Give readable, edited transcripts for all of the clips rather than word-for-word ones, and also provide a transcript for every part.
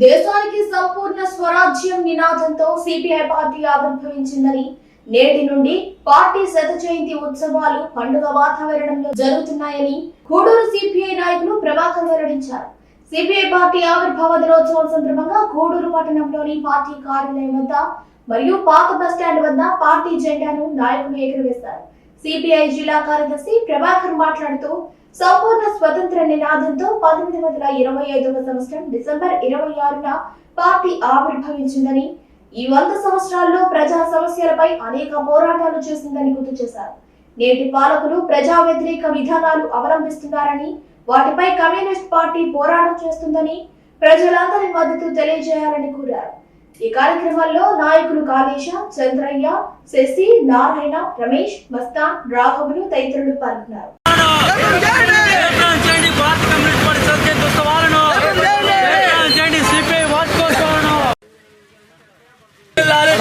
దేశానికి సంపూర్ణ స్వరాజ్యం నినాదంతో సిపిఐ పార్టీ ఆవిర్భవించిందని, నేటి నుండి పార్టీ శత జయంతి ఉత్సవాలు పండుగ వాతావరణంలో జరుగుతున్నాయని గూడూరు సిపిఐ నాయకులు ప్రభాకర్ వెల్లడించారు. సిపిఐ పార్టీ ఆవిర్భావ దినోత్సవం సందర్భంగా గూడూరు పట్టణంలోని పార్టీ కార్యాలయం వద్ద మరియు పాత బస్టాండ్ వద్ద పార్టీ జెండాను నాయకులు ఎగురవేశారు. సిపిఐ జిల్లా కార్యదర్శి ప్రభాకర్ మాట్లాడుతూ, సంపూర్ణ స్వతంత్ర నినాదంతో 1925వ సంవత్సరం డిసెంబర్ 26న పార్టీ ఆవిర్భవించిందని, ఈ 100 సంవత్సరాల్లో ప్రజా సమస్యలపై అనేక పోరాటాలు చేసిందని గుర్తు చేశారు. నేటి పాలకులు ప్రజా వ్యతిరేక విధానాలు అవలంబిస్తున్నారని, వాటిపై కమ్యూనిస్ట్ పార్టీ పోరాటం చేస్తుందని ప్రజలందరి మద్దతు తెలియజేయాలని కోరారు. ఈ కార్యక్రమంలో నాయకులు కాళేశ, చంద్రయ్య, శశి, నారాయణ, రమేష్, మస్తాన్, రాఘవులు తదితరులు పాల్గొన్నారు.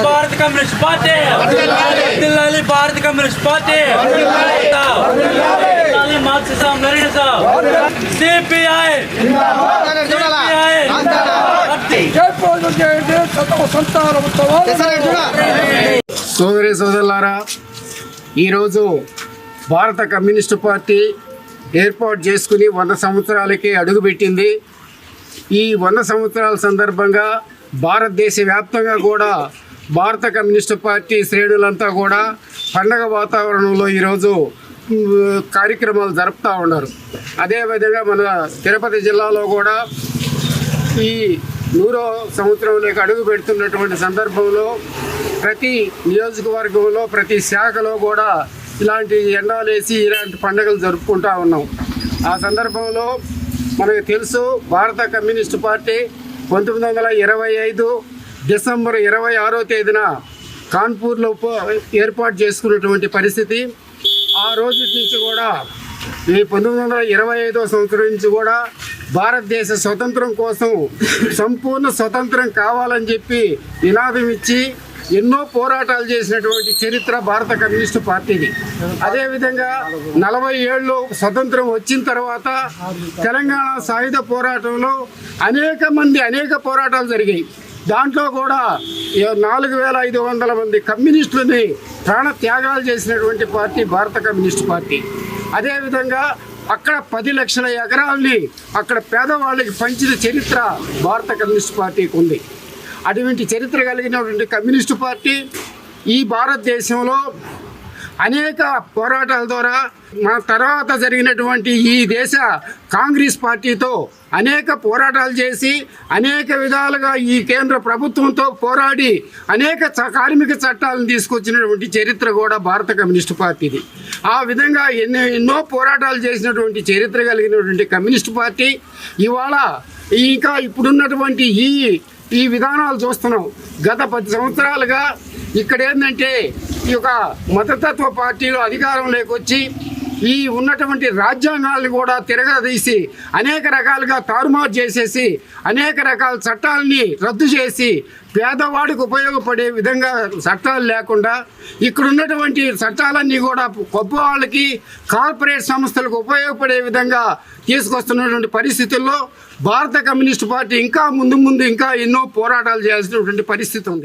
Bharat communist party, Bharat communist party, Marxism Leninism, CPI, సోదరి సోదరులారా, ఈరోజు భారత కమ్యూనిస్టు పార్టీ ఏర్పాటు చేసుకుని 100 సంవత్సరాలకి అడుగుపెట్టింది. ఈ 100 సంవత్సరాల సందర్భంగా భారతదేశ వ్యాప్తంగా కూడా భారత కమ్యూనిస్టు పార్టీ శ్రేణులంతా కూడా పండగ వాతావరణంలో ఈరోజు కార్యక్రమాలు జరుపుతూ ఉన్నారు. అదేవిధంగా మన తిరుపతి జిల్లాలో కూడా ఈ 100వ సంవత్సరంలోకి అడుగు పెడుతున్నటువంటి సందర్భంలో ప్రతి నియోజకవర్గంలో ప్రతి శాఖలో కూడా ఇలాంటి ఎండాలేసి ఇలాంటి పండుగలు జరుపుకుంటూ ఉన్నాం. ఆ సందర్భంలో మనకు తెలుసు, భారత కమ్యూనిస్టు పార్టీ 1925 డిసెంబర్ 26వ తేదీన కాన్పూర్లో ఏర్పాటు చేసుకున్నటువంటి పరిస్థితి. ఆ రోజు నుంచి కూడా ఈ 1925వ సంవత్సరం నుంచి కూడా భారతదేశ స్వతంత్రం కోసం సంపూర్ణ స్వతంత్రం కావాలని చెప్పి నినాదం ఇచ్చి ఎన్నో పోరాటాలు చేసినటువంటి చరిత్ర భారత కమ్యూనిస్టు పార్టీది. అదేవిధంగా 40 ఏళ్ళు స్వతంత్రం వచ్చిన తర్వాత తెలంగాణ సాయుధ పోరాటంలో అనేక పోరాటాలు జరిగాయి. దాంట్లో కూడా 4500 మంది కమ్యూనిస్టులని ప్రాణ త్యాగాలు చేసినటువంటి పార్టీ భారత కమ్యూనిస్టు పార్టీ. అదేవిధంగా అక్కడ 10 లక్షల ఎకరాలని అక్కడ పేదవాళ్ళకి పంచిన చరిత్ర భారత కమ్యూనిస్టు పార్టీకి ఉంది. అటువంటి చరిత్ర కలిగినటువంటి కమ్యూనిస్టు పార్టీ ఈ భారతదేశంలో అనేక పోరాటాల ద్వారా మన తర్వాత జరిగినటువంటి ఈ దేశ కాంగ్రెస్ పార్టీతో అనేక పోరాటాలు చేసి అనేక విధాలుగా ఈ కేంద్ర ప్రభుత్వంతో పోరాడి అనేక కార్మిక చట్టాలను తీసుకొచ్చినటువంటి చరిత్ర కూడా భారత కమ్యూనిస్టు పార్టీది. ఆ విధంగా ఎన్నో పోరాటాలు చేసినటువంటి చరిత్ర కలిగినటువంటి కమ్యూనిస్టు పార్టీ ఇవాళ ఇంకా ఇప్పుడున్నటువంటి ఈ విధానాలు చూస్తున్నాం. గత 10 సంవత్సరాలుగా ఇక్కడ ఏంటంటే ఈ యొక్క మతతత్వ పార్టీలు అధికారంలోకి వచ్చి ఈ ఉన్నటువంటి రాజ్యాంగాలను కూడా తిరగదీసి అనేక రకాలుగా తారుమారు చేసేసి అనేక రకాల చట్టాలని రద్దు చేసి పేదవాడికి ఉపయోగపడే విధంగా చట్టాలు లేకుండా ఇక్కడ ఉన్నటువంటి చట్టాలన్నీ కూడా గొప్ప వాళ్ళకి కార్పొరేట్ సంస్థలకు ఉపయోగపడే విధంగా తీసుకొస్తున్నటువంటి పరిస్థితుల్లో భారత కమ్యూనిస్టు పార్టీ ఇంకా ముందు ఇంకా ఎన్నో పోరాటాలు చేయాల్సినటువంటి పరిస్థితి ఉంది.